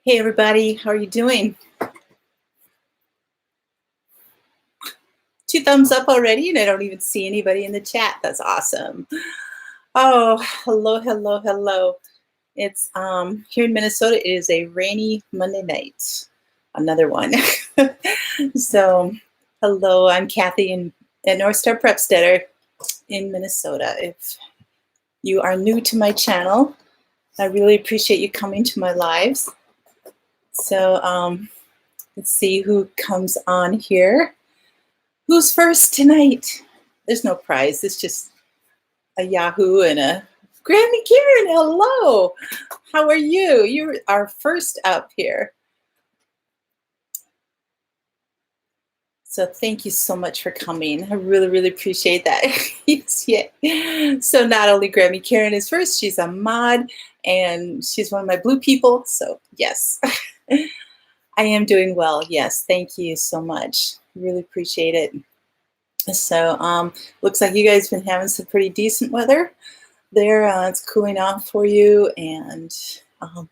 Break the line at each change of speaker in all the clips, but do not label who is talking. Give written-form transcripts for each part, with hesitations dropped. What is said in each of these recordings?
Hey everybody, how are you doing? 2 thumbs up already, and I don't even see anybody in the chat. That's awesome. Oh, hello, hello, hello. It's here in Minnesota. It is a rainy Monday night. Another one. So, hello, I'm Kathy at Northstar Prepsteader in Minnesota. If you are new to my channel, I really appreciate you coming to my lives. So, let's see who comes on here. Who's first tonight? There's no prize. It's just a Yahoo and a Grammy Karen. Hello. How are you? You are first up here. So thank you so much for coming. I really, really appreciate that. Yes, yeah. So not only Grammy Karen is first, she's a mod and she's one of my blue people. So yes, I am doing well. Yes, thank you so much. Really appreciate it. So looks like you guys have been having some pretty decent weather there. It's cooling off for you, and I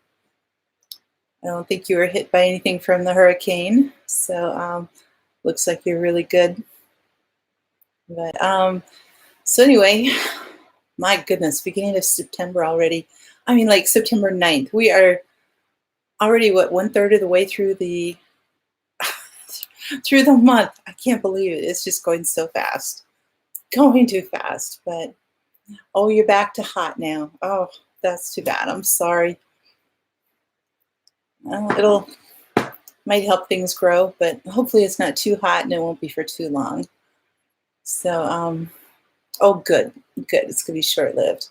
don't think you were hit by anything from the hurricane. So looks like you're really good. But so anyway, my goodness, beginning of September already. I mean, like September 9th. We are already, what, 1/3 of the way through the through the month. I can't believe it. It's just going so fast. Going too fast. But oh, you're back to hot now. Oh, that's too bad. I'm sorry. It'll might help things grow, but hopefully it's not too hot and it won't be for too long. So, oh, good. It's gonna be short-lived.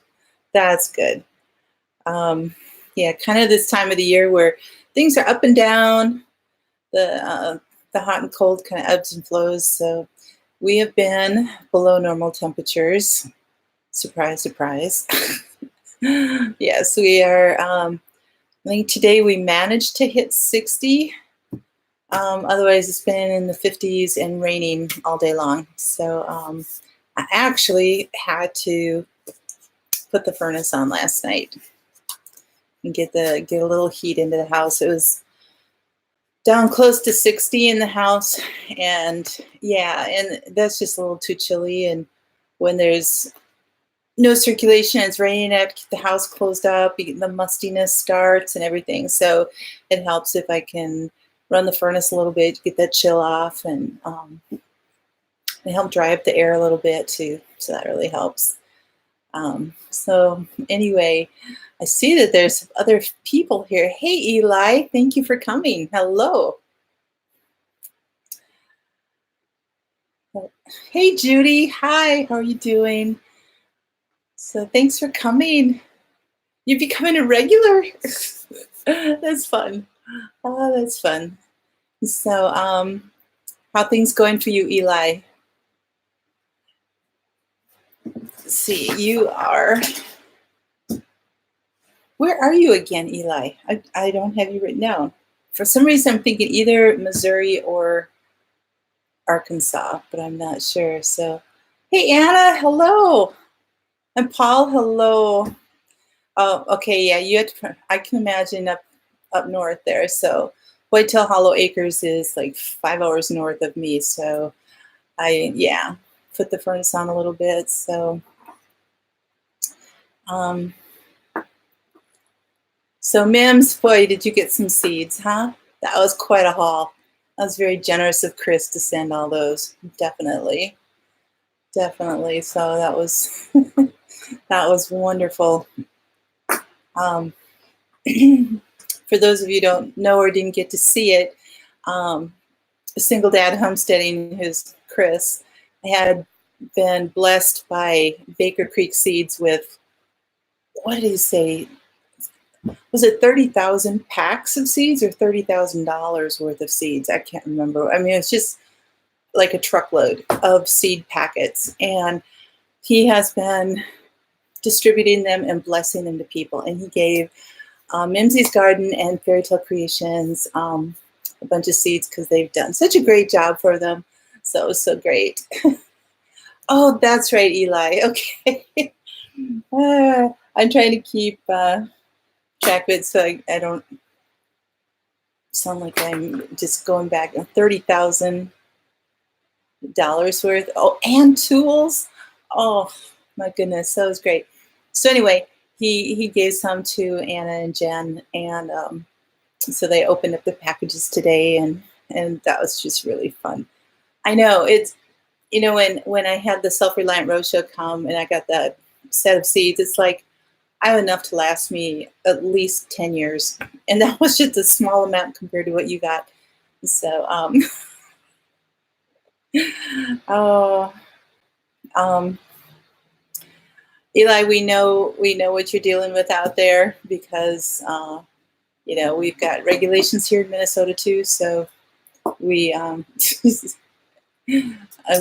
That's good. Yeah, kind of this time of the year where things are up and down. The hot and cold kind of ebbs and flows. So we have been below normal temperatures. Surprise, surprise. Yes, we are. I think today we managed to hit 60. Otherwise, it's been in the 50s and raining all day long. So I actually had to put the furnace on last night and get a little heat into the house. It was down close to 60 in the house, and yeah, and that's just a little too chilly. And when there's no circulation, it's raining, I have to keep the house closed up, the mustiness starts and everything. So it helps if I can run the furnace a little bit to get that chill off, and help dry up the air a little bit too. So that really helps. So anyway, I see that there's other people here. Hey, Eli, thank you for coming. Hello. Hey, Judy. Hi, how are you doing? So thanks for coming. You're becoming a regular. That's fun. Oh, that's fun. So, how things going for you, Eli? Let's see, you are. Where are you again, Eli? I don't have you written down. For some reason, I'm thinking either Missouri or Arkansas, but I'm not sure. So, hey, Anna, hello. And Paul, hello. Oh, okay, yeah, you had to, I can imagine up north there. So Whitetail Hollow Acres is like 5 hours north of me. So yeah, put the furnace on a little bit. So, so Mims, boy, did you get some seeds, huh? That was quite a haul. That was very generous of Chris to send all those. Definitely. Definitely. So that was that was wonderful. For those of you who don't know or didn't get to see it, Single Dad Homesteading, who's Chris, had been blessed by Baker Creek Seeds with, what did he say? Was it 30,000 packs of seeds or $30,000 worth of seeds? I can't remember. I mean, it's just like a truckload of seed packets. And he has been distributing them and blessing them to people. And he gave Mimsy's Garden and Fairy Tale Creations a bunch of seeds because they've done such a great job for them. So it was so great. Oh, that's right, Eli. Okay. I'm trying to keep track of it so I don't sound like I'm just going back, $30,000 worth. Oh, and tools. Oh my goodness, that was great. So anyway, he gave some to Anna and Jen, and so they opened up the packages today, and that was just really fun. I know it's, when I had the Self-Reliant Roadshow come and I got that set of seeds, it's like I have enough to last me at least 10 years, and that was just a small amount compared to what you got. So oh, um, Eli, we know what you're dealing with out there, because we've got regulations here in Minnesota too. So we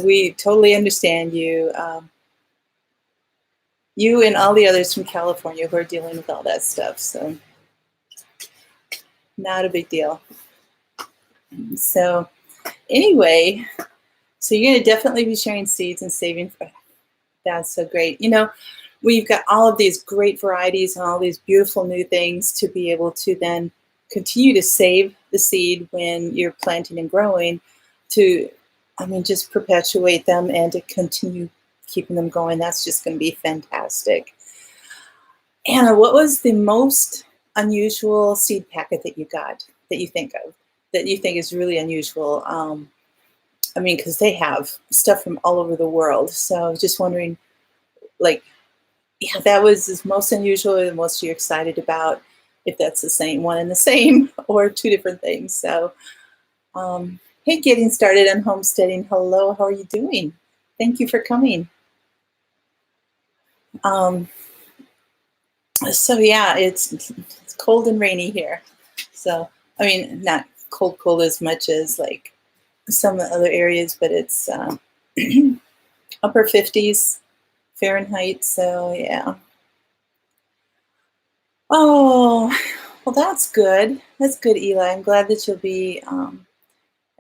we totally understand you, you and all the others from California who are dealing with all that stuff. So not a big deal. So anyway, so you're going to definitely be sharing seeds and saving for. That's so great. We've got all of these great varieties and all these beautiful new things to be able to then continue to save the seed when you're planting and growing, to, just perpetuate them and to continue keeping them going. That's just going to be fantastic. Anna, what was the most unusual seed packet that you got, that you think of, that you think is really unusual? Because they have stuff from all over the world. So I was just wondering, that was the most unusual or the most you're excited about, if that's the same one and the same, or two different things. So, hey, getting started on homesteading. Hello, how are you doing? Thank you for coming. So yeah, it's cold and rainy here. So, not cold as much as like some other areas, but it's upper 50s Fahrenheit. So yeah. Oh, well, that's good. That's good, Eli. I'm glad that you'll be, I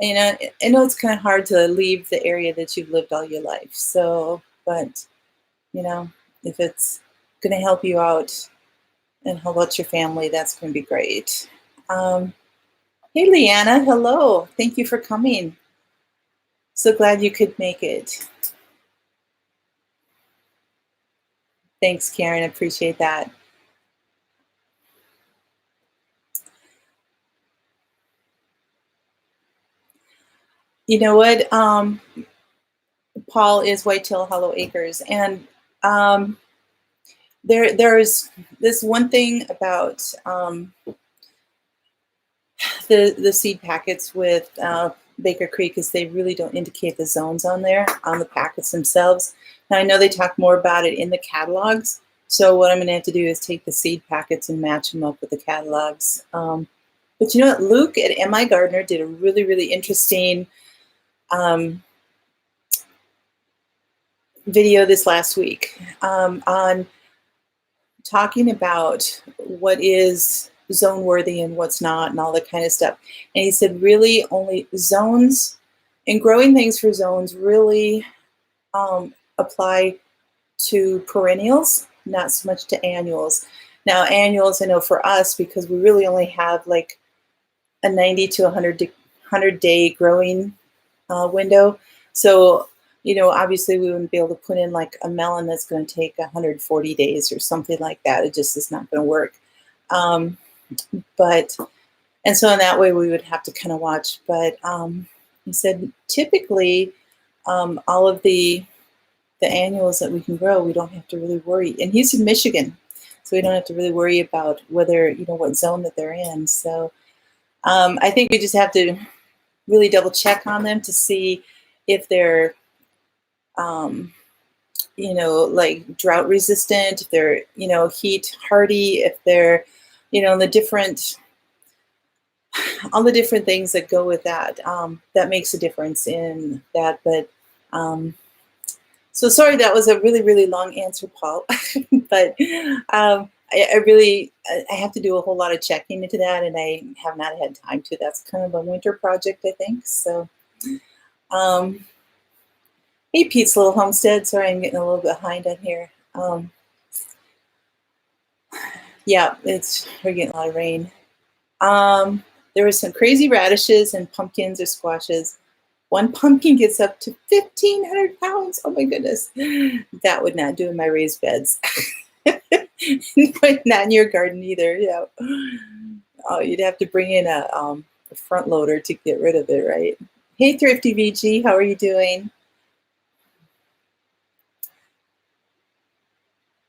know it's kind of hard to leave the area that you've lived all your life. So, but, if it's going to help you out and help out your family, that's going to be great. Hey, Leanna. Hello. Thank you for coming. So glad you could make it. Thanks, Karen. I appreciate that. You know what? Paul is Whitetail Hollow Acres, and there's this one thing about the seed packets with Baker Creek, is they really don't indicate the zones on there on the packets themselves. Now I know they talk more about it in the catalogs, so what I'm going to have to do is take the seed packets and match them up with the catalogs. But you know what? Luke at M.I. Gardner did a really, really interesting video this last week on talking about what is zone worthy and what's not and all that kind of stuff. And he said really only zones, and growing things for zones really apply to perennials, not so much to annuals. Now annuals, I know for us, because we really only have like a 90 to 100 day growing window. So, obviously we wouldn't be able to put in like a melon that's going to take 140 days or something like that. It just is not going to work. And so in that way we would have to kind of watch. But he said typically all of the annuals that we can grow, we don't have to really worry. And he's in Michigan, so we don't have to really worry about whether, what zone that they're in. So I think we just have to really double check on them to see if they're, like drought resistant, if they're, heat hardy, if they're, all the different things that go with that. That makes a difference in that. But so sorry, that was a really, really long answer, Paul. But I have to do a whole lot of checking into that, and I have not had time to. That's kind of a winter project, I think. So, hey, Pete's Little Homestead. Sorry, I'm getting a little behind on here. Yeah, we're getting a lot of rain. there were some crazy radishes and pumpkins or squashes. One pumpkin gets up to 1,500 pounds. Oh my goodness. That would not do in my raised beds. But not in your garden either. Yeah. Oh, you'd have to bring in a front loader to get rid of it, right? Hey, Thrifty VG, how are you doing?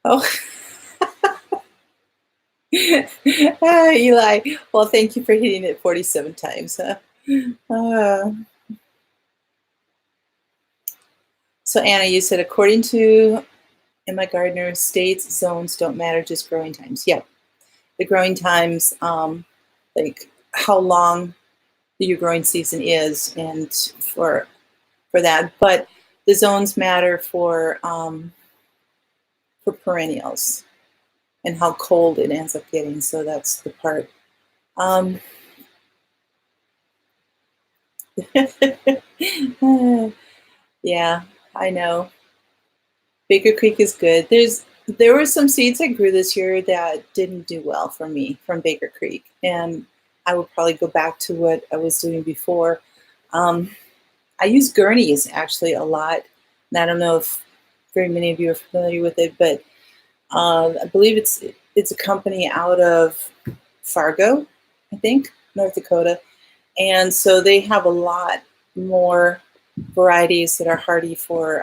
Oh, Eli. Well, thank you for hitting it 47 times. Huh? So Anna, you said according to in my gardener, states, zones don't matter, just growing times. Yeah, the growing times, like how long your growing season is, and for that. But the zones matter for perennials and how cold it ends up getting. So that's the part. Yeah, I know. Baker Creek is good. There were some seeds I grew this year that didn't do well for me from Baker Creek, and I would probably go back to what I was doing before. I use gurneys actually a lot, and I don't know if very many of you are familiar with it, but I believe it's a company out of Fargo, I think, North Dakota, and so they have a lot more varieties that are hardy for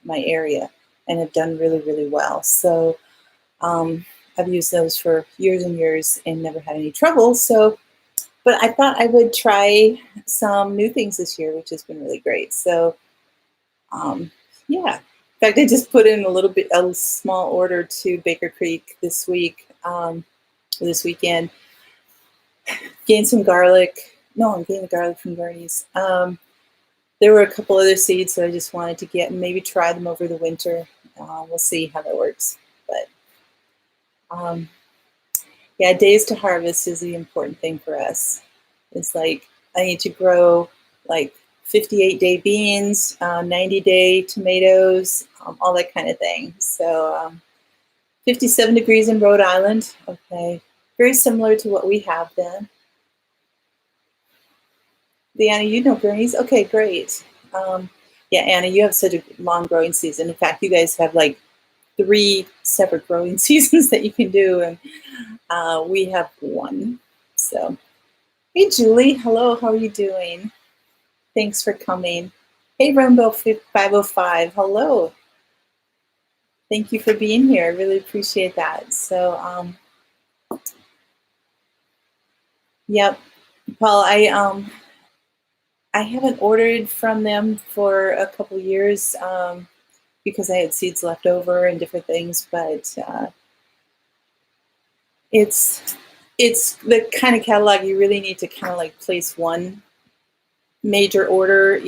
my area and have done really well. So I've used those for years and years and never had any trouble. So, but I thought I would try some new things this year, which has been really great. So yeah. In fact, I just put in a small order to Baker Creek this week, this weekend. Gained some garlic. No, I'm getting the garlic from Bernie's. There were a couple other seeds that I just wanted to get and maybe try them over the winter. We'll see how that works. But yeah, days to harvest is the important thing for us. It's like I need to grow like 58-day beans, 90-day tomatoes, all that kind of thing. So 57 degrees in Rhode Island. Okay, very similar to what we have then. Anna, you know gurneys? Okay, great. Yeah, Anna, you have such a long growing season. In fact, you guys have like 3 separate growing seasons that you can do, and we have 1. So, hey, Julie, hello, how are you doing? Thanks for coming. Hey, Rainbow 505, hello. Thank you for being here. I really appreciate that. So, yep, Paul, I haven't ordered from them for a couple years because I had seeds left over and different things, but it's the kind of catalog you really need to kind of like place one major order,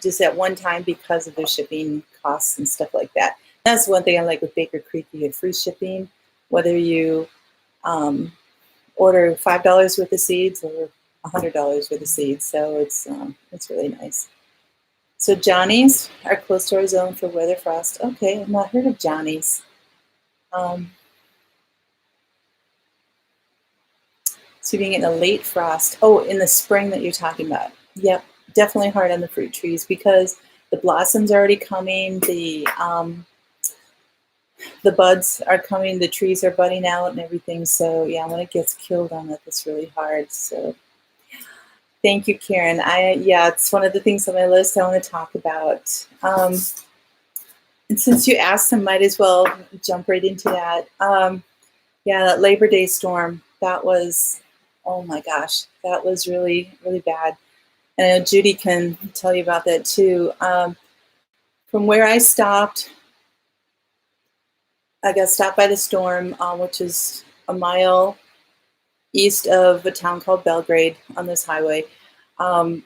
just at one time because of their shipping costs and stuff like that. That's one thing I like with Baker Creek. You get free shipping, whether you order $5 worth of seeds or $100 worth of seeds. So it's really nice. So Johnny's are close to our zone for weather frost. Okay, I've not heard of Johnny's. So you're getting a late frost. Oh, in the spring that you're talking about. Yep, definitely hard on the fruit trees because the blossoms are already coming. The buds are coming. The trees are budding out and everything. So yeah, when it gets killed on it, it's really hard. So thank you, Karen. Yeah, it's one of the things on my list I want to talk about. And since you asked, I might as well jump right into that. Yeah, that Labor Day storm. That was, oh my gosh, that was really bad. And I know Judy can tell you about that too. From where I stopped, I got stopped by the storm, which is a mile east of a town called Belgrade on this highway. It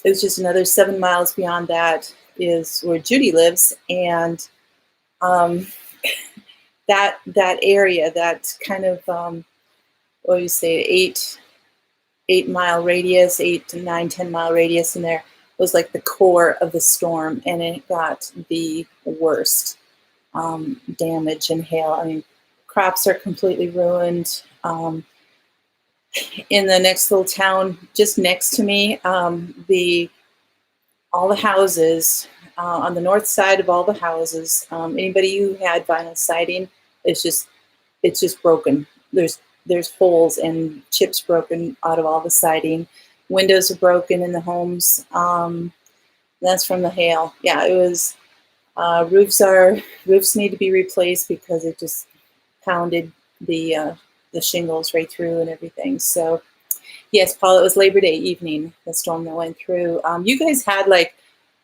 was just another 7 miles beyond that is where Judy lives, and that area, that kind of what do you say, 8-mile radius, 8 to 9, 10-mile radius in there was like the core of the storm, and it got the worst damage and hail. I mean, crops are completely ruined. in the next little town just next to me, all the houses on the north side of all the houses, anybody who had vinyl siding, it's just broken. There's holes and chips broken out of all the siding. Windows are broken in the homes. That's from the hail. Yeah, it was. Roofs need to be replaced because it just pounded the shingles right through and everything. So yes, Paul, it was Labor Day evening, the storm that went through. You guys had like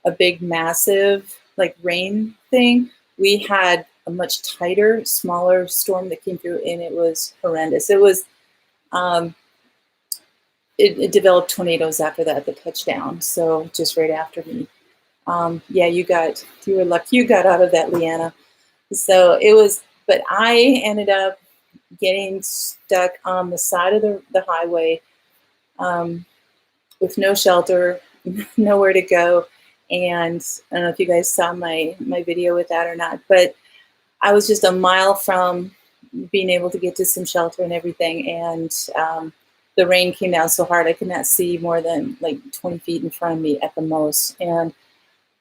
a big, massive like rain thing. We had a much tighter, smaller storm that came through, and it was horrendous. It was. It developed tornadoes after that touched down. So just right after me. Yeah, you were lucky you got out of that, Leanna. So it was, but I ended up getting stuck on the side of the highway with no shelter, nowhere to go. And I don't know if you guys saw my video with that or not, but I was just a mile from being able to get to some shelter and everything. And the rain came down so hard I could not see more than like 20 feet in front of me at the most. And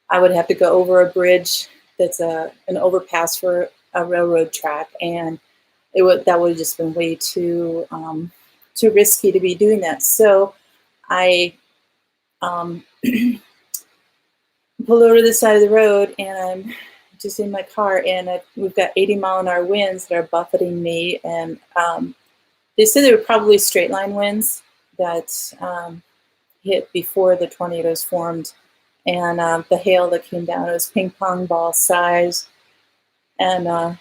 I would have to go over a bridge that's an overpass for a railroad track, and that would have just been way too risky to be doing that. So I pulled over to the side of the road, and I'm just in my car, and we've got 80-mile-an-hour winds that are buffeting me, and they said they were probably straight line winds that hit before the tornadoes formed. And the hail that came down, it was ping pong ball size. And and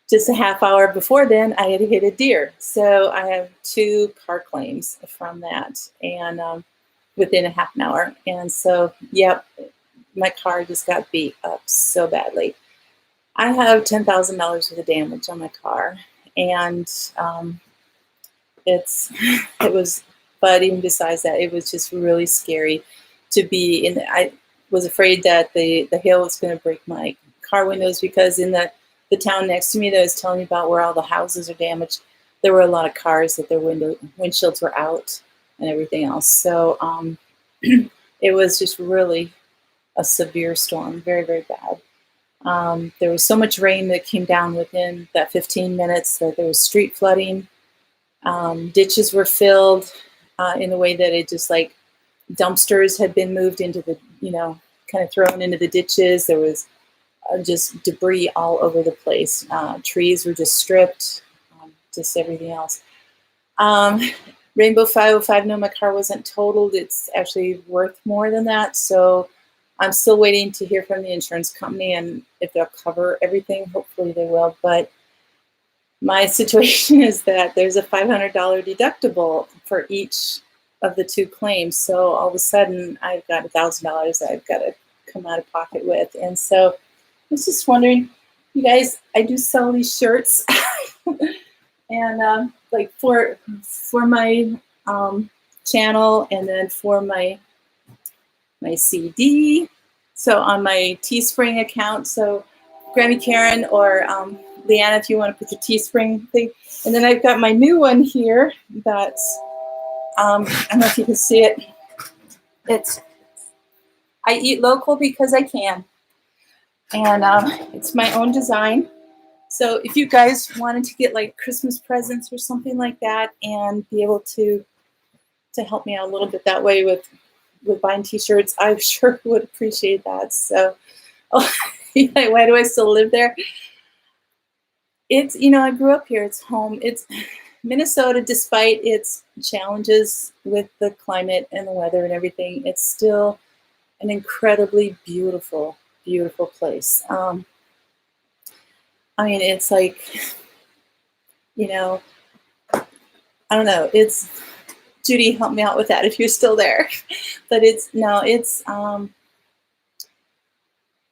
just a half hour before then, I had hit a deer. So I have 2 car claims from that, and within a half an hour. And so, yep, my car just got beat up so badly. I have $10,000 worth of damage on my car, and it was. But even besides that, it was just really scary to be in. I was afraid that the hail was going to break my car windows, because in the town next to me that I was telling you about, where all the houses are damaged, there were a lot of cars that their windshields were out and everything else. So it was just really a severe storm, very, very bad. There was so much rain that came down within that 15 minutes that there was street flooding. Ditches were filled. In the way that it just like dumpsters had been moved into the, kind of thrown into the ditches. There was just debris all over the place. Trees were just stripped, just everything else. Rainbow 505, no, my car wasn't totaled. It's actually worth more than that. So I'm still waiting to hear from the insurance company and if they'll cover everything. Hopefully they will. But my situation is that there's a $500 deductible for each of the 2 claims. So all of a sudden, I've got $1,000 I've got to come out of pocket with. And so I was just wondering, you guys, I do sell these shirts, and like for my channel, and then for my CD. So on my Teespring account. So Grammy Karen or Leanna, if you want to put the Teespring thing. And then I've got my new one here that's, I don't know if you can see it. It's, I eat local because I can. And it's my own design. So if you guys wanted to get like Christmas presents or something like that and be able to help me out a little bit that way with buying t-shirts, I sure would appreciate that. So, why do I still live there? It's, I grew up here. It's home. It's Minnesota, despite its challenges with the climate and the weather and everything, it's still an incredibly beautiful, beautiful place. I mean, it's like, I don't know. It's, Judy, help me out with that if you're still there. But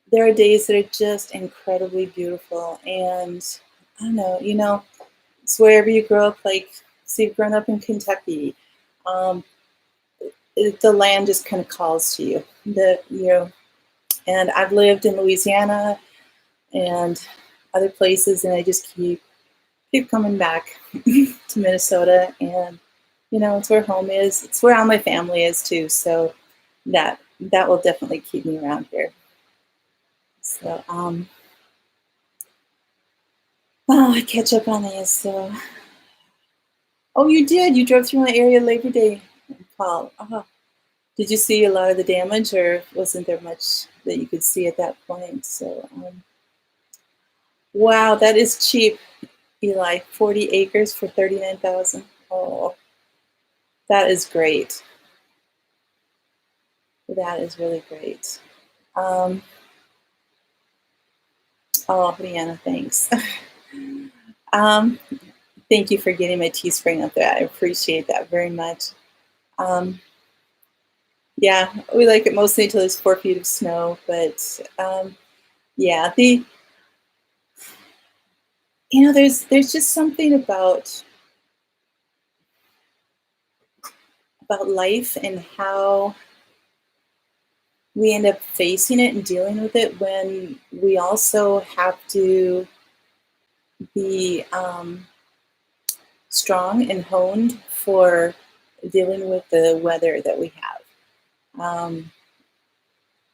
there are days that are just incredibly beautiful. And I don't know, it's wherever you grow up, like, so you've grown up in Kentucky, the land just kind of calls to you. And I've lived in Louisiana and other places, and I just keep keep coming back to Minnesota, and it's where home is. It's where all my family is too. So that will definitely keep me around here. So I catch up on this. So oh, you did. You drove through my area Labor Day, Paul. Did you see a lot of the damage, or wasn't there much that you could see at that point? So wow, that is cheap, Eli. 40 acres for 39,000. Oh, that is great. That is really great. Oh, Brianna, thanks. um, Thank you for getting my Teespring up there. I appreciate that very much. Yeah, we like it mostly until there's 4 feet of snow, but yeah, there's just something about life and how we end up facing it and dealing with it when we also have to be strong and honed for dealing with the weather that we have. I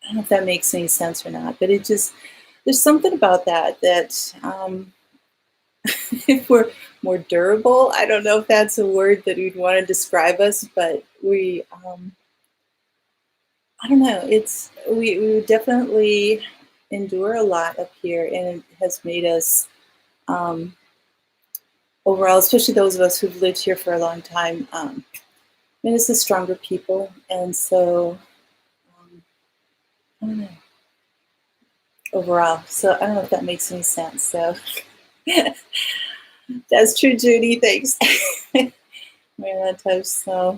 don't know if that makes any sense or not, but there's something about that if we're more durable, I don't know if that's a word that we'd want to describe us, but I don't know, we definitely endure a lot up here, and it has made us overall, especially those of us who've lived here for a long time, made us a stronger people. And so I don't know, overall, so I don't know if that makes any sense. So that's true, Judy. Thanks. Man, that touch so.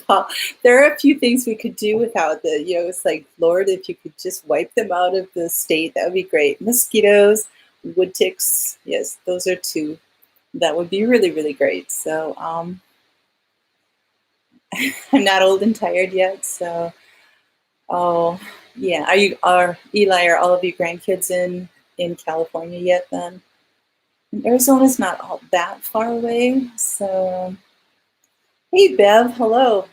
Paul, there are a few things we could do without it's like, Lord, if you could just wipe them out of the state, that would be great. Mosquitoes, wood ticks, yes, those are two. That would be really, really great. So I'm not old and tired yet. So, oh yeah, are Eli, are all of you grandkids in California yet? Then and Arizona's not all that far away. So hey, Bev, hello.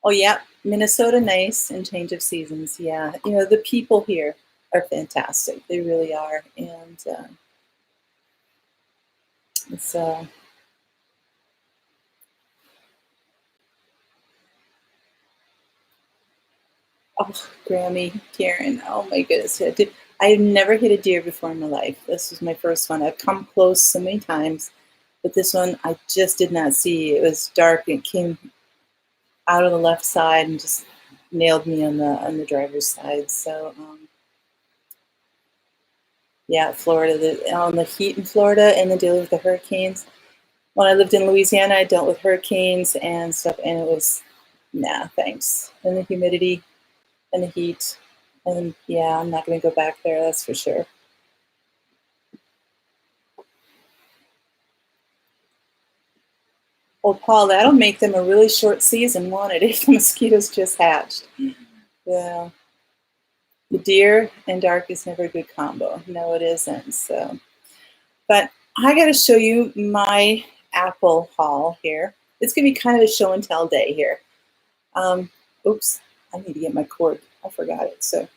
Oh yeah, Minnesota, nice, and change of seasons. Yeah, the people here are fantastic. They really are, and it's oh, Grammy, Karen. Oh my goodness, I have never hit a deer before in my life. This was my first one. I've come close so many times, but this one I just did not see. It was dark. It came out of the left side and just nailed me on the driver's side. So yeah, Florida, on the heat in Florida, and then dealing with the hurricanes. When I lived in Louisiana, I dealt with hurricanes and stuff, and it was, nah, thanks. And the humidity and the heat, and yeah, I'm not going to go back there, that's for sure. Well, Paul, that'll make them a really short season, won't it, if the mosquitoes just hatched? Yeah. The deer and dark is never a good combo. No, it isn't. So, but I got to show you my apple haul here. It's going to be kind of a show and tell day here. Oops, I need to get my cord. I forgot it. So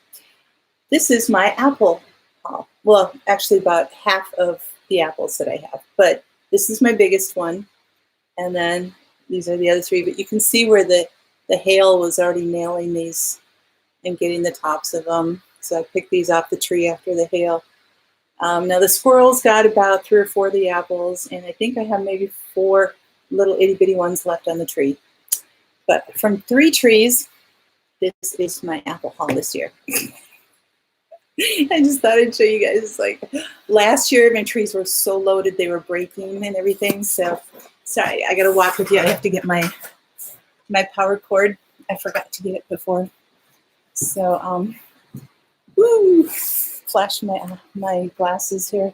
this is my apple haul. Well, actually about half of the apples that I have, but this is my biggest one. And then these are the other three, but you can see where the hail was already nailing these and getting the tops of them. So I picked these off the tree after the hail. Now the squirrels got about 3 or 4 of the apples, and I think I have maybe 4 little itty bitty ones left on the tree. But from 3 trees, this is my apple haul this year. I just thought I'd show you guys. Like last year, my trees were so loaded they were breaking and everything. So sorry, I gotta walk with you. I have to get my power cord. I forgot to get it before. So woo, flash my glasses here.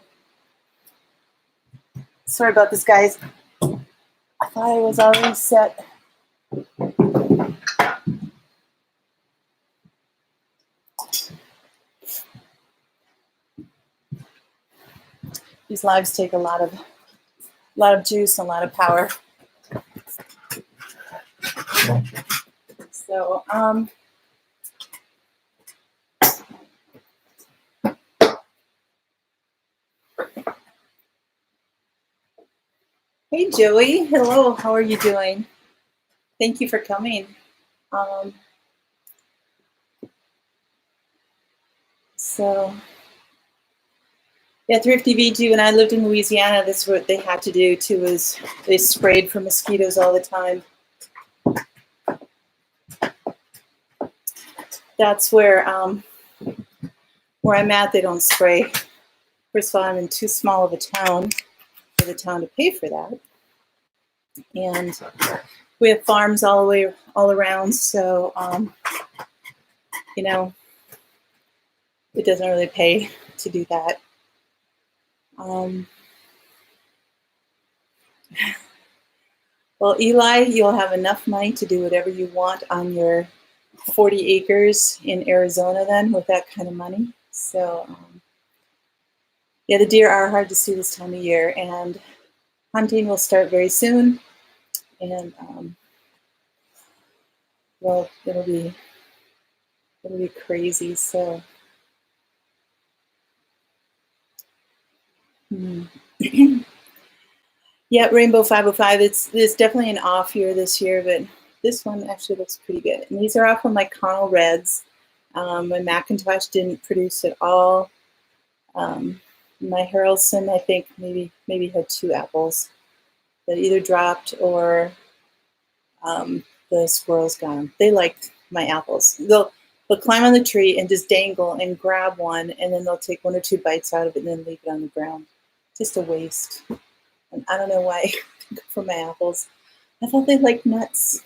Sorry about this, guys. I thought I was already set. These lives take a lot of juice and a lot of power. So hey Joey, hello, how are you doing? Thank you for coming. So yeah, Thrifty VG, when I lived in Louisiana, that's what they had to do too, was they sprayed for mosquitoes all the time. That's where I'm at, they don't spray. First of all, I'm in too small of a town for the town to pay for that. And we have farms all around, so you know, it doesn't really pay to do that. Well, Eli, you'll have enough money to do whatever you want on your 40 acres in Arizona then with that kind of money. So yeah, the deer are hard to see this time of year, and hunting will start very soon. And well, it'll be crazy. So yeah, Rainbow 505. It's definitely an off year this year, but this one actually looks pretty good. And these are off of my Connell Reds. My Macintosh didn't produce at all. My Harrelson, I think maybe had 2 apples that either dropped or the squirrels got them. They liked my apples. They'll climb on the tree and just dangle and grab one, and then they'll take 1 or 2 bites out of it and then leave it on the ground. Just a waste. And I don't know why for my apples. I thought they liked nuts.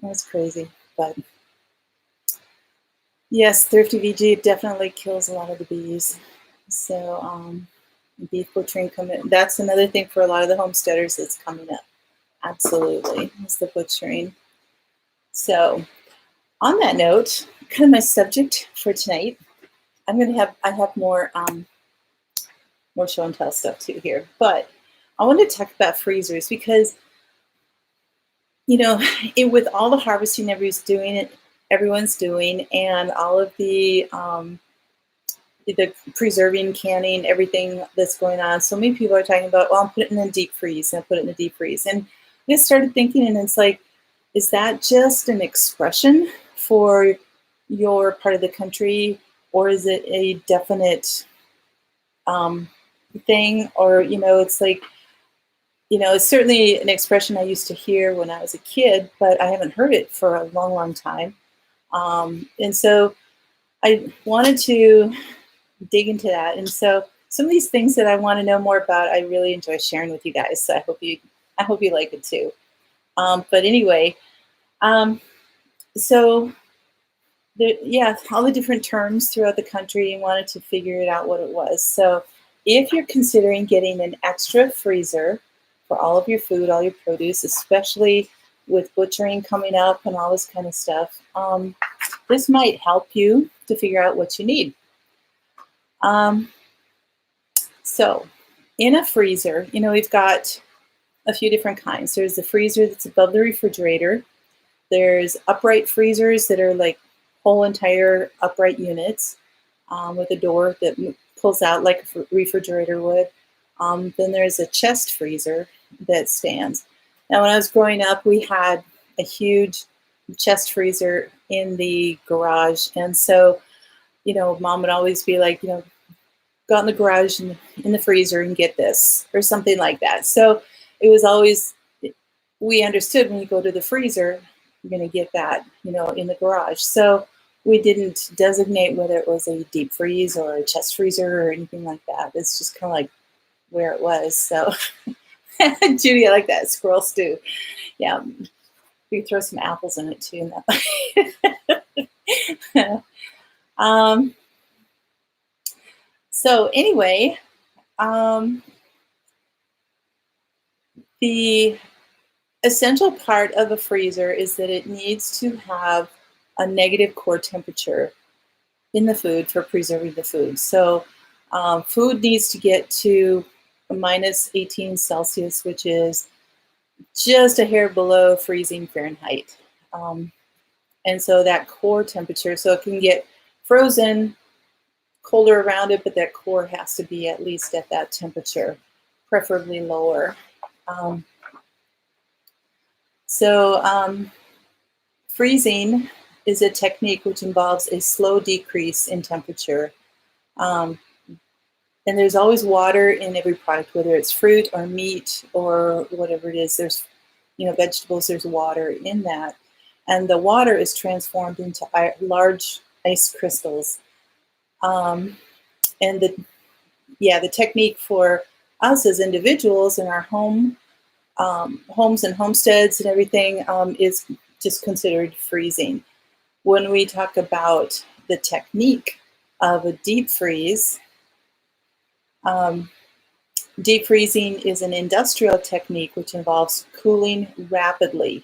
That's crazy. But yes, Thrifty VG definitely kills a lot of the bees. So beef butchering coming. That's another thing for a lot of the homesteaders that's coming up. Absolutely, is the butchering. So on that note, kind of my subject for tonight, I have more show and tell stuff too here, but I want to talk about freezers because, you know, with all the harvesting everyone's doing, and all of the preserving, canning, everything that's going on. So many people are talking about, well, I'm putting it in the deep freeze, and I put it in the deep freeze. And I just started thinking, and it's like, is that just an expression for your part of the country, or is it a definite thing? Or, you know, it's like, you know, it's certainly an expression I used to hear when I was a kid, but I haven't heard it for a long, long time. And so I wanted to dig into that. And so some of these things that I want to know more about, I really enjoy sharing with you guys. So I hope you like it too. But anyway, so yeah, all the different terms throughout the country, and wanted to figure it out what it was. So if you're considering getting an extra freezer for all of your food, all your produce, especially with butchering coming up and all this kind of stuff, this might help you to figure out what you need. So in a freezer, you know, we've got a few different kinds. There's the freezer that's above the refrigerator. There's upright freezers that are like whole entire upright units with a door that pulls out like a refrigerator would. Then there's a chest freezer that stands. Now, when I was growing up, we had a huge chest freezer in the garage. And so, you know, Mom would always be like, you know, go out in the garage and in the freezer and get this or something like that. So it was always, we understood when you go to the freezer, you're going to get that, you know, in the garage. So we didn't designate whether it was a deep freeze or a chest freezer or anything like that. It's just kind of like where it was. So Judy, I like that. Squirrel stew. Yeah. You could throw some apples in it too. So anyway, the essential part of a freezer is that it needs to have a negative core temperature in the food for preserving the food. So food needs to get to minus 18 Celsius, which is just a hair below freezing Fahrenheit. And so that core temperature, so it can get frozen, colder around it, but that core has to be at least at that temperature, preferably lower. Freezing is a technique which involves a slow decrease in temperature. And there's always water in every product, whether it's fruit or meat or whatever it is. There's, vegetables, there's water in that. And the water is transformed into large ice crystals. And the technique for us as individuals in our homes and homesteads and everything is just considered freezing. When we talk about the technique of a deep freeze, deep freezing is an industrial technique which involves cooling rapidly,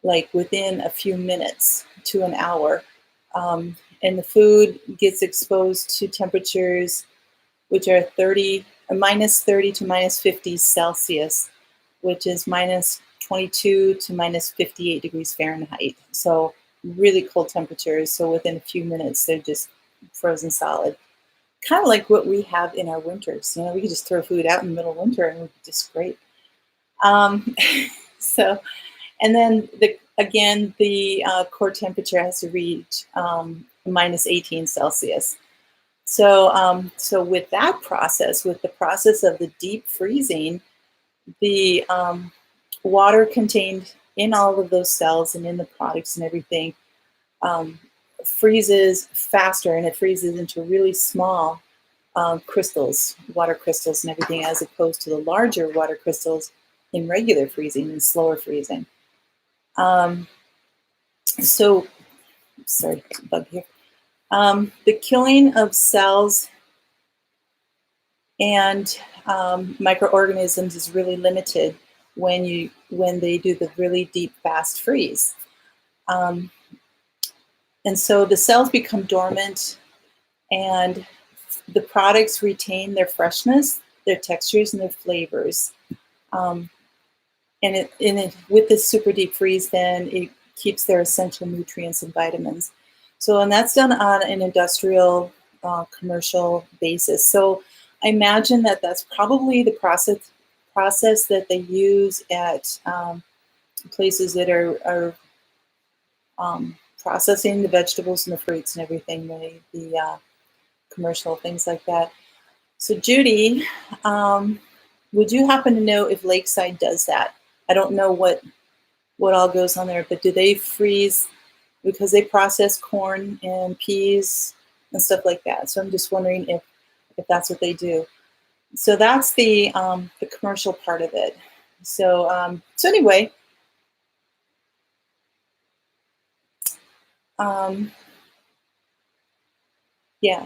like within a few minutes to an hour. And the food gets exposed to temperatures which are minus 30 to minus 50 Celsius, which is minus 22 to minus 58 degrees Fahrenheit. So really cold temperatures. So within a few minutes, they're just frozen solid. Kind of like what we have in our winters. We could just throw food out in the middle of winter and it would be just great. And then the core temperature has to reach minus 18 Celsius. So with that process, with the process of the deep freezing, the water contained in all of those cells and in the products and everything freezes faster, and it freezes into really small crystals, water crystals and everything, as opposed to the larger water crystals in regular freezing and slower freezing. Sorry, bug here. The killing of cells and microorganisms is really limited when they do the really deep, fast freeze. And so the cells become dormant, and the products retain their freshness, their textures, and their flavors. With this super deep freeze, then it keeps their essential nutrients and vitamins. And that's done on an industrial, commercial basis. So I imagine that that's probably the process that they use at places that are processing the vegetables and the fruits and everything, the commercial things like that. So Judy, would you happen to know if Lakeside does that? I don't know what all goes on there, but do they freeze because they process corn and peas and stuff like that? So I'm just wondering if that's what they do. So that's the commercial part of it. So anyway,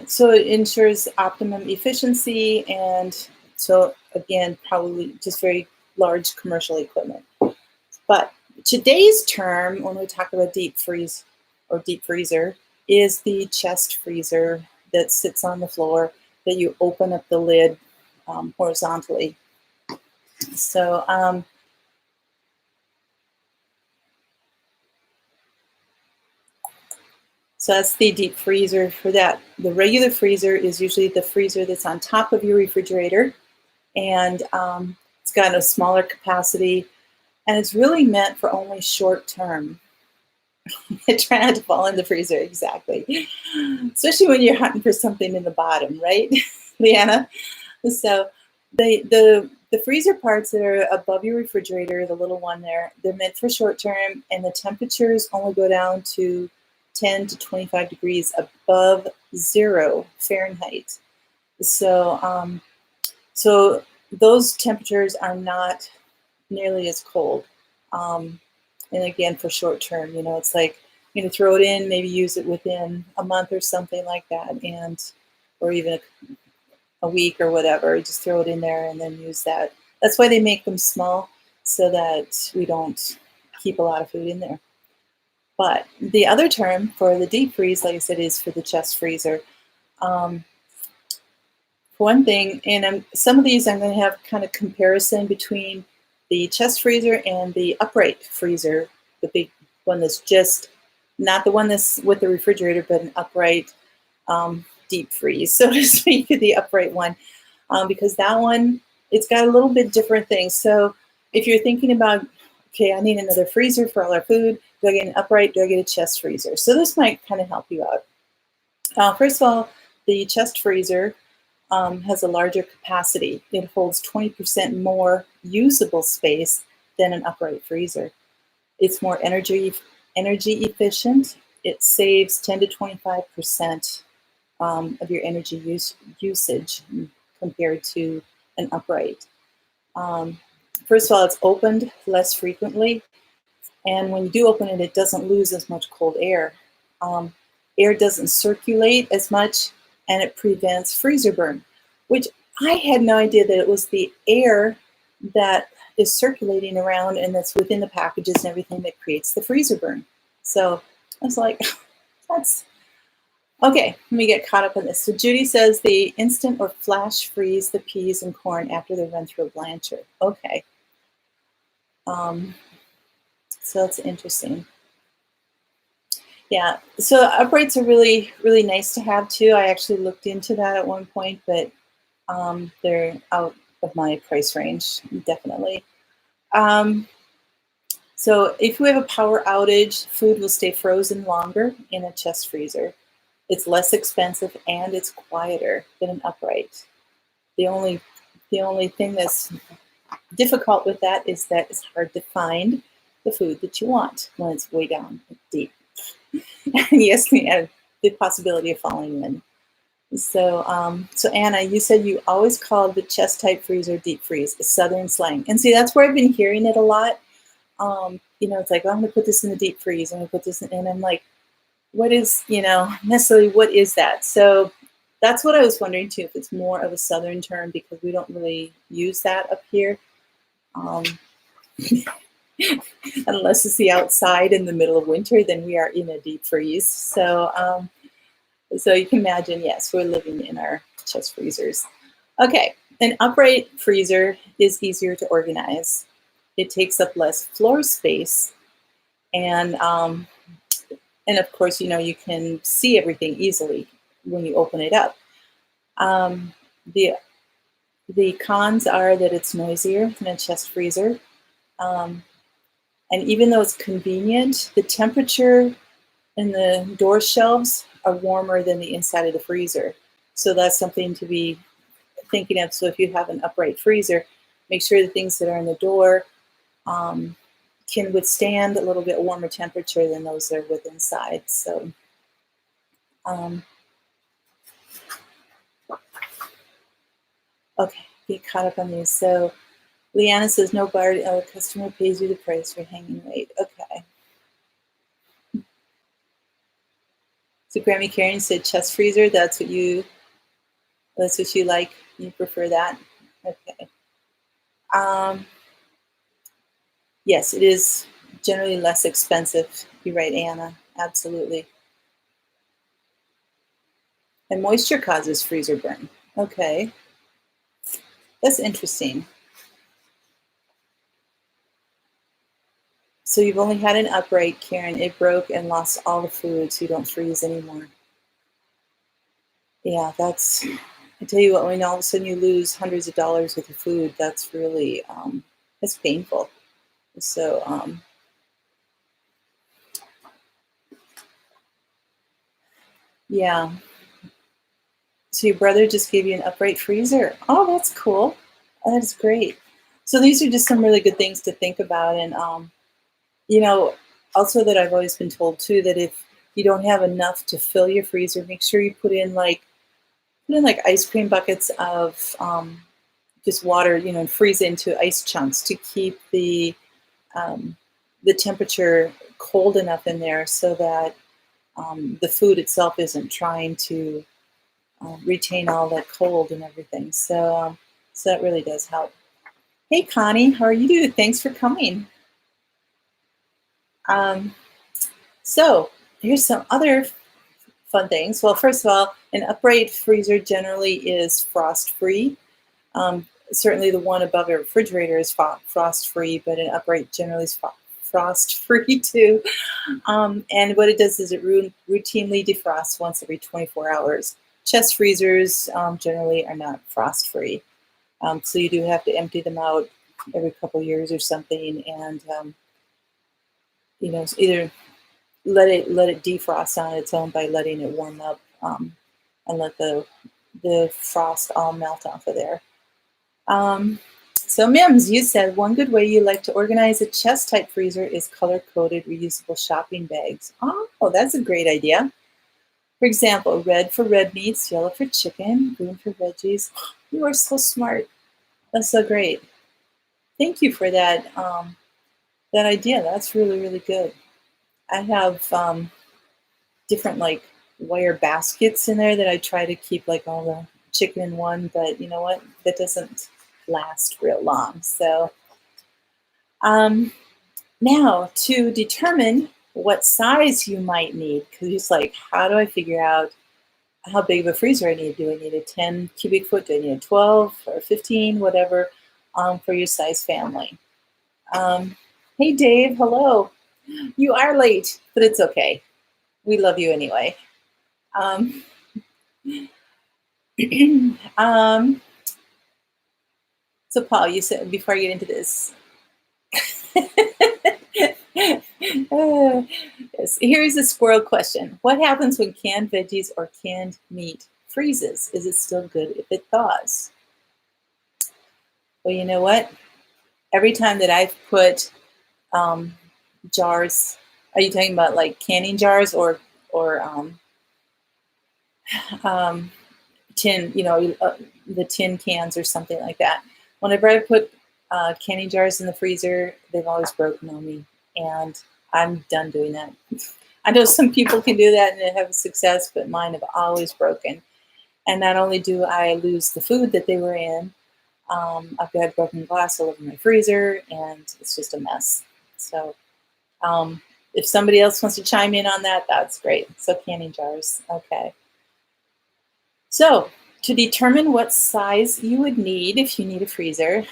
so it ensures optimum efficiency, and so again, probably just very large commercial equipment. But today's term, when we talk about deep freeze or deep freezer, is the chest freezer that sits on the floor that you open up the lid horizontally. So that's the deep freezer for that. The regular freezer is usually the freezer that's on top of your refrigerator, and it's got a smaller capacity, and it's really meant for only short term. Try not to fall in the freezer, exactly. Especially when you're hunting for something in the bottom, right, Leanna? So the freezer parts that are above your refrigerator, the little one there, they're meant for short term, and the temperatures only go down to 10 to 25 degrees above 0 Fahrenheit. So those temperatures are not nearly as cold. And again, for short term, it's like, throw it in, maybe use it within a month or something like that, or even a week or whatever. You just throw it in there and then use that. That's why they make them small, so that we don't keep a lot of food in there. But the other term for the deep freeze, like I said, is for the chest freezer. For one thing, and some of these I'm going to have kind of comparison between the chest freezer and the upright freezer, the big one that's just not the one that's with the refrigerator, but an upright deep freeze, so to speak, the upright one, because that one, it's got a little bit different things. So if you're thinking about, okay, I need another freezer for all our food, do I get an upright, do I get a chest freezer? So this might kind of help you out. First of all, the chest freezer has a larger capacity. It holds 20% more usable space than an upright freezer. It's more energy efficient. It saves 10 to 25% of your energy usage compared to an upright. First of all, it's opened less frequently, and when you do open it, it doesn't lose as much cold air. Air doesn't circulate as much, and it prevents freezer burn, which I had no idea that it was the air that is circulating around and that's within the packages and everything that creates the freezer burn. So I was like, that's okay. Let me get caught up on this. So Judy says the instant or flash freeze the peas and corn after they run through a blancher. Okay. So that's interesting. Yeah, so uprights are really, really nice to have too. I actually looked into that at one point, but they're out of my price range, definitely. So if we have a power outage, food will stay frozen longer in a chest freezer. It's less expensive and it's quieter than an upright. The only thing that's difficult with that is that it's hard to find the food that you want when it's way down deep. And yes, we have the possibility of falling in. So, so Anna, you said you always called the chest type freezer deep freeze, a Southern slang. And see, that's where I've been hearing it a lot. You know, it's like, oh, I'm going to put this in the deep freeze. I'm going to put this in, and I'm like, what is, you know, necessarily what is that? So that's what I was wondering too, if it's more of a Southern term, because we don't really use that up here. Unless it's the outside in the middle of winter, then we are in a deep freeze. So, so you can imagine, yes, we're living in our chest freezers. Okay, an upright freezer is easier to organize. It takes up less floor space, and of course, you know, you can see everything easily when you open it up. The cons are that it's noisier than a chest freezer. And even though it's convenient, the temperature in the door shelves are warmer than the inside of the freezer. So that's something to be thinking of. So if you have an upright freezer, make sure the things that are in the door can withstand a little bit warmer temperature than those that are with inside. So okay, get caught up on these. So Leanna says, no bar, customer pays you the price for hanging weight. Okay. So Grammy Karen said chest freezer, that's what you like. You prefer that? Okay. Yes, it is generally less expensive. You're right, Anna. Absolutely. And moisture causes freezer burn. Okay. That's interesting. So you've only had an upright, Karen. It broke and lost all the food, so you don't freeze anymore. Yeah, that's, I tell you what, when all of a sudden you lose hundreds of dollars worth of food, that's really, it's painful. So, yeah. So your brother just gave you an upright freezer. Oh, that's cool. Oh, that's great. So these are just some really good things to think about. And, you know, also that I've always been told too, that if you don't have enough to fill your freezer, make sure you put in like ice cream buckets of just water, you know, and freeze into ice chunks to keep the temperature cold enough in there so that the food itself isn't trying to retain all that cold and everything. So, so that really does help. Hey, Connie, how are you doing? Thanks for coming. So here's some other fun things. Well, first of all, An upright freezer generally is frost-free. Certainly the one above a refrigerator is frost-free, but an upright generally is frost-free too. And what it does is it routinely defrosts once every 24 hours. Chest freezers generally are not frost-free. So you do have to empty them out every couple of years or something, and either let it defrost on its own by letting it warm up, and let the frost all melt off of there. So Mims, you said one good way you like to organize a chest type freezer is color-coded reusable shopping bags. Oh, that's a great idea. For example, red for red meats, yellow for chicken, green for veggies. You are so smart. That's so great. Thank you for that that idea. That's really, really good. I have different like wire baskets in there that I try to keep like all the chicken in one, but you know what? That doesn't last real long. So now to determine what size you might need, because it's like, how do I figure out how big of a freezer I need? Do I need a 10 cubic foot? Do I need a 12 or 15, whatever, for your size family? Hey, Dave, hello. You are late, but it's okay. We love you anyway. So Paul, you said, before I get into this, yes, here's a squirrel question. What happens when canned veggies or canned meat freezes? Is it still good if it thaws? Well, you know what? Every time that I've put jars, are you talking about like canning jars or tin, the tin cans or something like that? Whenever I put canning jars in the freezer, they've always broken on me, and I'm done doing that. I know some people can do that and have success, but mine have always broken. And not only do I lose the food that they were in, I've got broken glass all over my freezer, and it's just a mess. So if somebody else wants to chime in on that, that's great. So canning jars, okay. So to determine what size you would need if you need a freezer,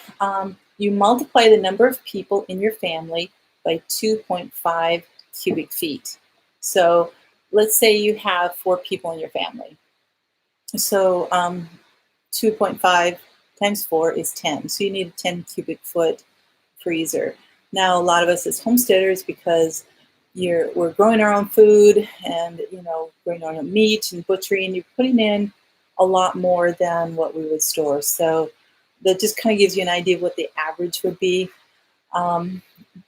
you multiply the number of people in your family by 2.5 cubic feet. So let's say you have 4 people in your family. So 2.5 times 4 is 10. So you need a 10 cubic foot freezer. Now, a lot of us as homesteaders, because we're growing our own food and growing our own meat and butchering, you're putting in a lot more than what we would store. So that just kind of gives you an idea of what the average would be.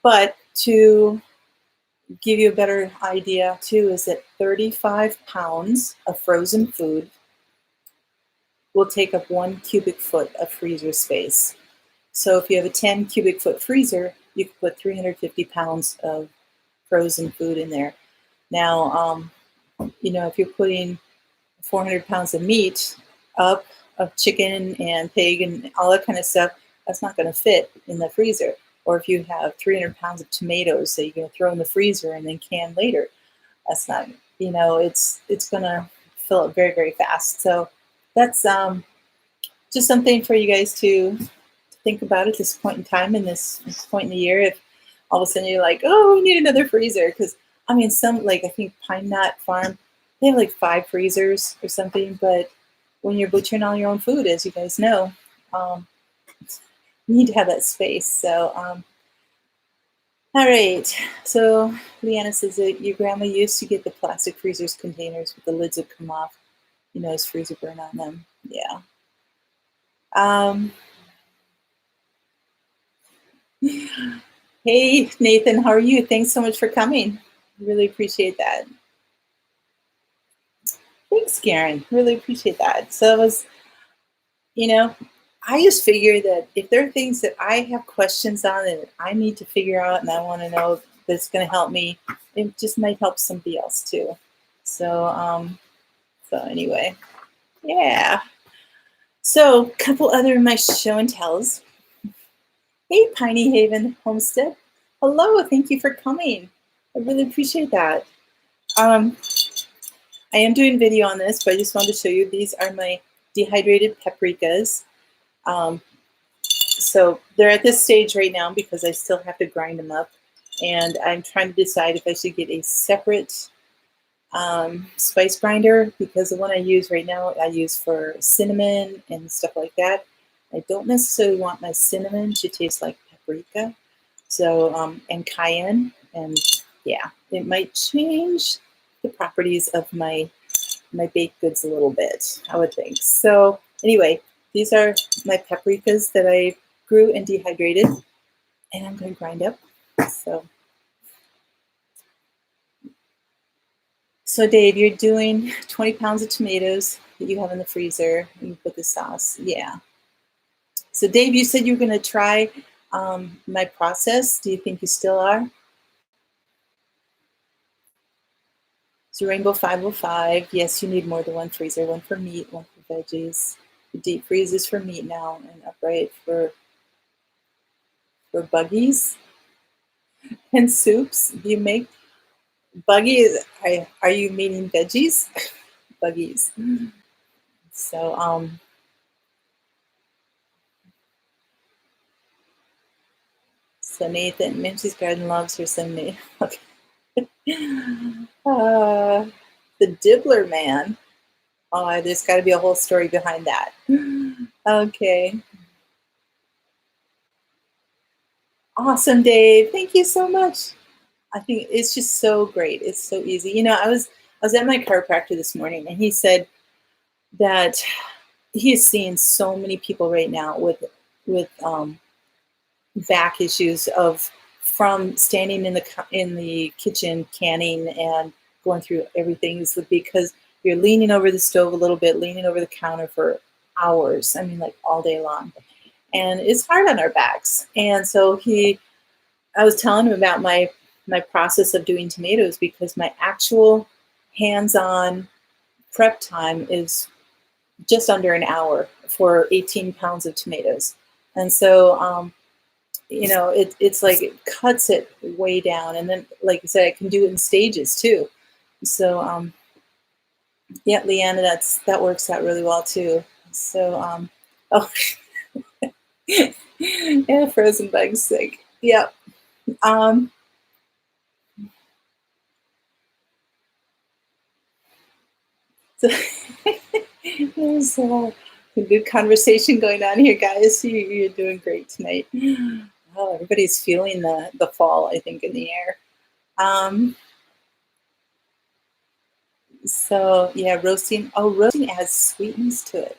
But to give you a better idea too, is that 35 pounds of frozen food will take up 1 cubic foot of freezer space. So if you have a 10 cubic foot freezer, you can put 350 pounds of frozen food in there. Now, if you're putting 400 pounds of meat up, of chicken and pig and all that kind of stuff, that's not going to fit in the freezer. Or if you have 300 pounds of tomatoes that you're going to throw in the freezer and then can later, that's not, it's going to fill up very, very fast. So that's just something for you guys to think about at this point in time, in this point in the year. If all of a sudden you're like, oh, we need another freezer, because some, like I think Pine Knot Farm, they have like 5 freezers or something. But when you're butchering all your own food, as you guys know, you need to have that space. So all right. So Leanna says that your grandma used to get the plastic freezers containers with the lids that come off, as freezer burn on them. Yeah. Hey, Nathan, how are you? Thanks so much for coming. Really appreciate that. Thanks, Karen. Really appreciate that. So it was, I just figure that if there are things that I have questions on and I need to figure out and I want to know that's going to help me, it just might help somebody else too. So, so anyway, yeah. So a couple other of my show and tells. Hey, Piney Haven Homestead. Hello, thank you for coming. I really appreciate that. I am doing video on this, but I just wanted to show you. These are my dehydrated paprikas. So they're at this stage right now because I still have to grind them up. And I'm trying to decide if I should get a separate spice grinder, because the one I use right now, I use for cinnamon and stuff like that. I don't necessarily want my cinnamon to taste like paprika. So, and cayenne, and yeah, it might change the properties of my baked goods a little bit, I would think. So anyway, these are my paprikas that I grew and dehydrated, and I'm going to grind up. So Dave, you're doing 20 pounds of tomatoes that you have in the freezer, and you put the sauce. Yeah. So Dave, you said you were going to try my process. Do you think you still are? So Rainbow 505. Yes, you need more than one freezer. One for meat, one for veggies. The deep freeze is for meat now, and upright for buggies and soups. Do you make buggies? Are you meaning veggies? Buggies. So so Nathan, Minchie's Garden loves her son. Okay. The Diddler Man. Oh, there's got to be a whole story behind that. Okay. Awesome, Dave. Thank you so much. I think it's just so great. It's so easy. You know, I was at my chiropractor this morning, and he said that he is seeing so many people right now with back issues from standing in the kitchen canning and going through everything, is because you're leaning over the stove a little bit, leaning over the counter for hours. I mean, like all day long, and it's hard on our backs. And so I was telling him about my process of doing tomatoes, because my actual hands-on prep time is just under an hour for 18 pounds of tomatoes. And so, you know, it's like it cuts it way down. And then, like I said, I can do it in stages too. So, yeah, Leanna, that works out really well too. So, oh, yeah, frozen bugs sick. Yep. So there's a good conversation going on here, guys. You're doing great tonight. Oh, everybody's feeling the fall, I think, in the air. So yeah, roasting. Oh, roasting adds sweetness to it.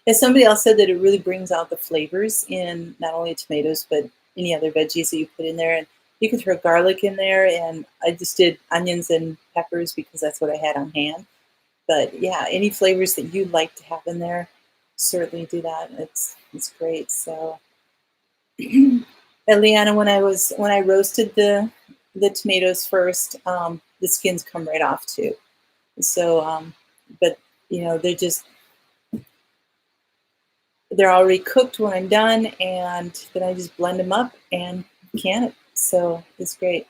And somebody else said that it really brings out the flavors in not only tomatoes, but any other veggies that you put in there. And you can throw garlic in there. And I just did onions and peppers because that's what I had on hand. But yeah, any flavors that you'd like to have in there, certainly do that. It's great. So, and Leanna, when I roasted the tomatoes first, the skins come right off too. So, but you know, they're already cooked when I'm done, and then I just blend them up and can it. So it's great.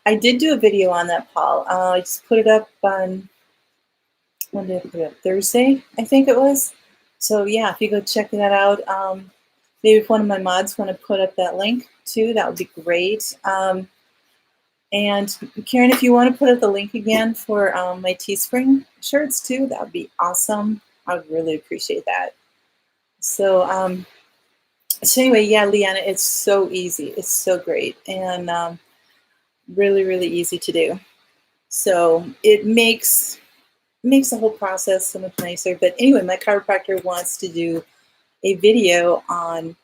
I did do a video on that, Paul. I just put it up on, when did I put it up? Thursday, I think it was. So yeah, if you go check that out, maybe if one of my mods want to put up that link too, that would be great. And Karen, if you want to put up the link again for my Teespring shirts too, that would be awesome. I would really appreciate that. So, so anyway, yeah, Leanna, it's so easy. It's so great, and really, really easy to do. So it makes the whole process so much nicer. But anyway, my chiropractor wants to do a video on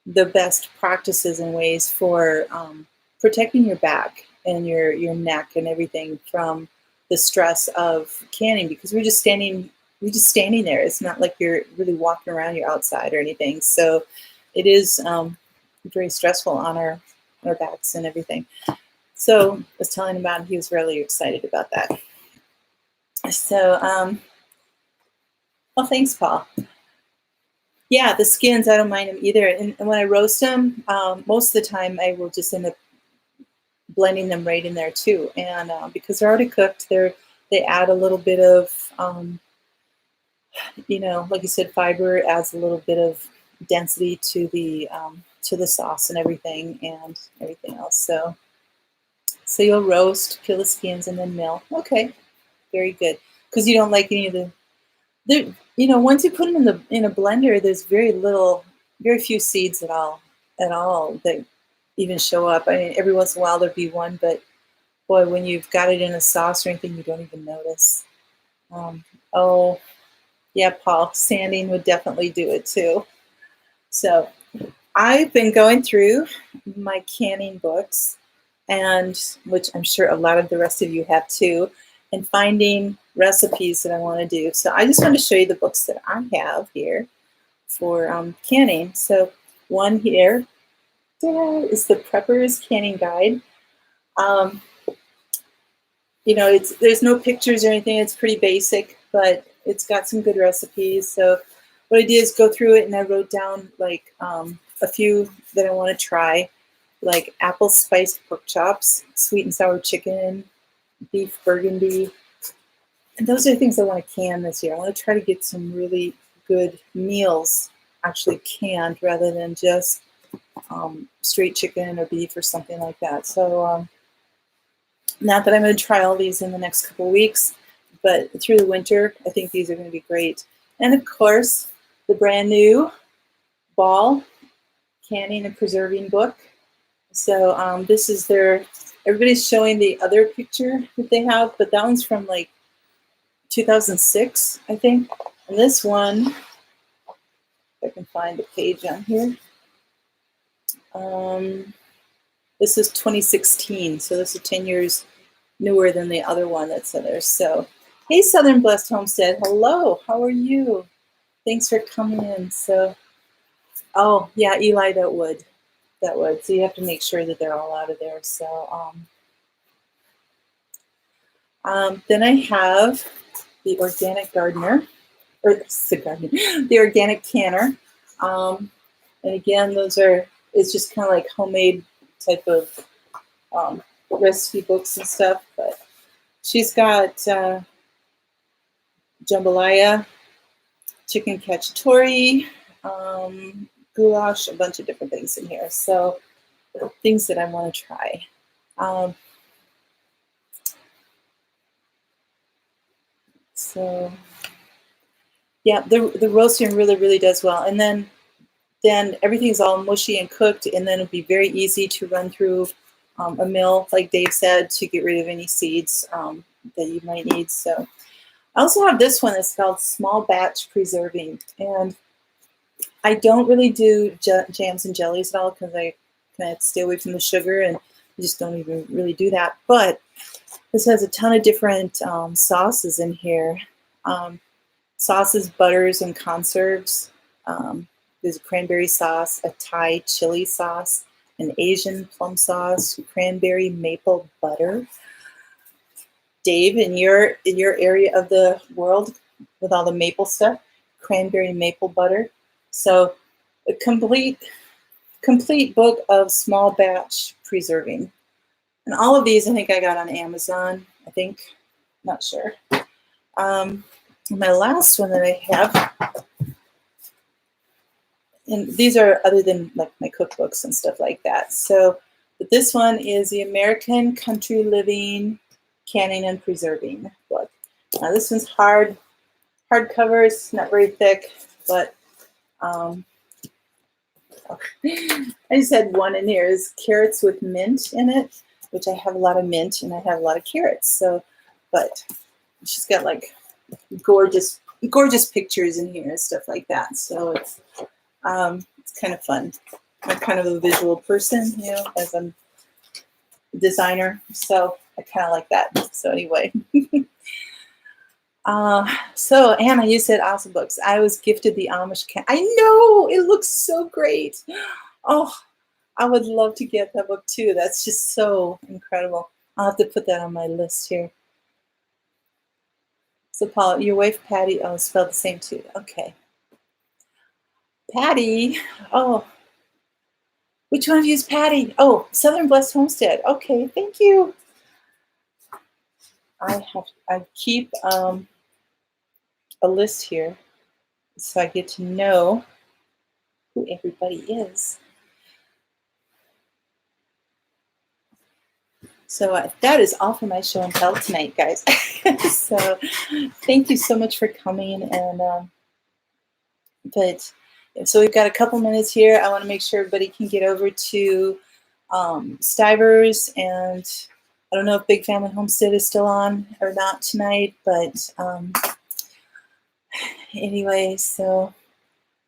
the best practices and ways for protecting your back and your neck and everything from the stress of canning, because we're just standing there. It's not like you're really walking around, you're outside or anything. So it is very stressful on our backs and everything. So I was telling him about it, he was really excited about that. So, well, thanks, Paul. Yeah, the skins, I don't mind them either. And when I roast them, most of the time I will just end up blending them right in there too. And because they're already cooked, they're They add a little bit of, like you said, fiber adds a little bit of density to the sauce and everything else. So you'll roast, peel the skins, and then mill. Okay, very good. Because you don't like any of once you put them in a blender, there's very few seeds at all that even show up. I mean, every once in a while there'd be one, but boy, when you've got it in a sauce or anything, you don't even notice. Oh, yeah, Paul, sanding would definitely do it too. So I've been going through my canning books, and which I'm sure a lot of the rest of you have too, and finding recipes that I want to do. So I just want to show you the books that I have here for canning. So one here is the Prepper's Canning Guide. There's no pictures or anything. It's pretty basic, but it's got some good recipes. So what I did is go through it, and I wrote down like a few that I want to try, like apple spiced pork chops, sweet and sour chicken, beef burgundy. And those are the things I want to can this year. I want to try to get some really good meals actually canned rather than just straight chicken or beef or something like that. So not that I'm going to try all these in the next couple weeks, but through the winter, I think these are going to be great. And of course, the brand new Ball Canning and Preserving book. So this is everybody's showing the other picture that they have, but that one's from like 2006, I think. And this one, if I can find the page on here, this is 2016, so this is 10 years newer than the other one that's in there. So, hey, Southern Blessed Homestead, hello, how are you? Thanks for coming in. So, oh, yeah, Eli, that would. So you have to make sure that they're all out of there. So, then I have the Organic Gardener, or the Organic Canner. And again, it's just kind of like homemade type of recipe books and stuff. But she's got jambalaya, chicken cacciatore, goulash, a bunch of different things in here. So things that I want to try. So yeah, the roasting really, really does well. And then everything's all mushy and cooked, and then it'll be very easy to run through a mill, like Dave said, to get rid of any seeds that you might need. So I also have this one that's called Small Batch Preserving. And I don't really do jams and jellies at all because I kind of stay away from the sugar, and I just don't even really do that. But this has a ton of different sauces in here. Sauces, butters, and conserves. There's a cranberry sauce, a Thai chili sauce, an Asian plum sauce, cranberry maple butter. Dave, in your area of the world with all the maple stuff, cranberry maple butter. So a complete book of small batch preserving. And all of these I think I got on Amazon. Not sure. My last one that I have, and these are other than like my cookbooks and stuff like that. So, but this one is the American Country Living Canning and Preserving book. Now this one's hardcover. It's not very thick, but I just had one in here. Is carrots with mint in it, which I have a lot of mint and I have a lot of carrots. So, but she's got like gorgeous pictures in here and stuff like that. So it's kind of fun. I'm kind of a visual person, as I'm a designer. So I kind of like that. So anyway. So Anna, you said awesome books. I was gifted the Amish cat. I know, it looks so great. Oh, I would love to get that book too. That's just so incredible. I'll have to put that on my list here. So Paul, your wife Patty, spelled the same too. Okay. Patty, oh, which one of you is Patty? Oh, Southern Blessed Homestead. Okay, thank you. I keep a list here so I get to know who everybody is. So that is all for my show and tell tonight, guys. So thank you so much for coming. And but so we've got a couple minutes here. I want to make sure everybody can get over to Stivers, and I don't know if Big Family Homestead is still on or not tonight, but anyway, so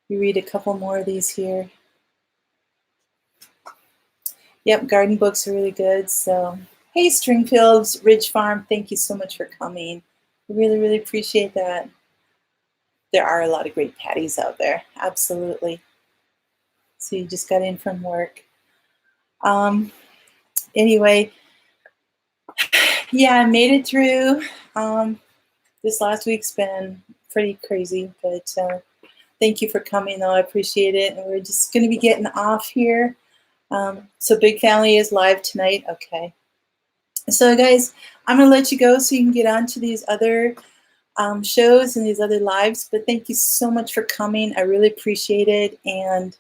we read a couple more of these here. Yep, garden books are really good. So, hey, Stringfields Ridge Farm, thank you so much for coming. I really, really appreciate that. There are a lot of great patties out there, absolutely. So you just got in from work. Anyway, yeah, I made it through. This last week's been pretty crazy, but thank you for coming, though. I appreciate it. And we're just going to be getting off here. So Big Family is live tonight. Okay. So, guys, I'm going to let you go so you can get on to these other shows and these other lives. But thank you so much for coming. I really appreciate it. And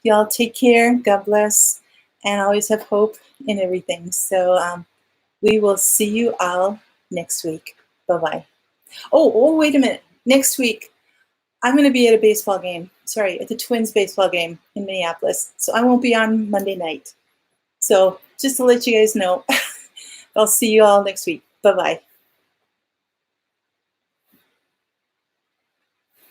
y'all take care. God bless. And always have hope in everything. So we will see you all next week. Bye-bye. Oh, wait a minute. Next week, I'm going to be at a baseball game. Sorry, at the Twins baseball game in Minneapolis. So I won't be on Monday night. So just to let you guys know, I'll see you all next week. Bye-bye.